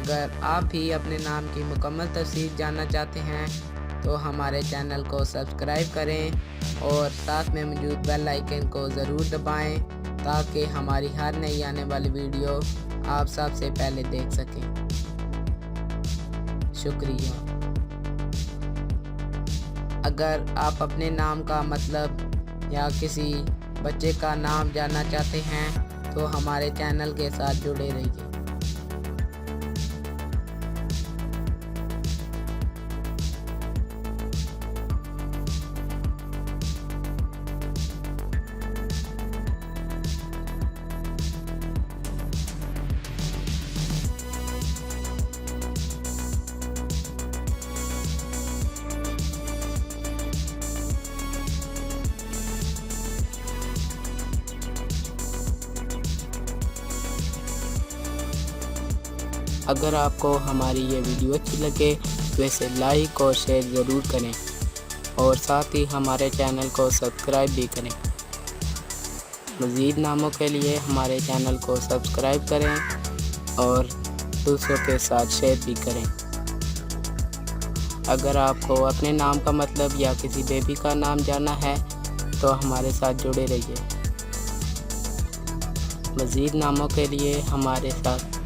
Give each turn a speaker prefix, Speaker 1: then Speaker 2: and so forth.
Speaker 1: अगर आप भी अपने नाम की मुकम्मल तफसीर जानना चाहते हैं तो हमारे चैनल को सब्सक्राइब करें और साथ में मौजूद बेल आइकन को ज़रूर दबाएं ताकि हमारी हर नई आने वाली वीडियो आप सबसे पहले देख सकें। शुक्रिया। अगर आप अपने नाम का मतलब या किसी बच्चे का नाम जानना चाहते हैं तो हमारे चैनल के साथ जुड़े रहिए। अगर आपको हमारी ये वीडियो अच्छी लगे तो इसे लाइक और शेयर ज़रूर करें और साथ ही हमारे चैनल को सब्सक्राइब भी करें। मज़ीद नामों के लिए हमारे चैनल को सब्सक्राइब करें और दूसरों के साथ शेयर भी करें। अगर आपको अपने नाम का मतलब या किसी बेबी का नाम जानना है तो हमारे साथ जुड़े रहिए। मज़ीद नामों के लिए हमारे साथ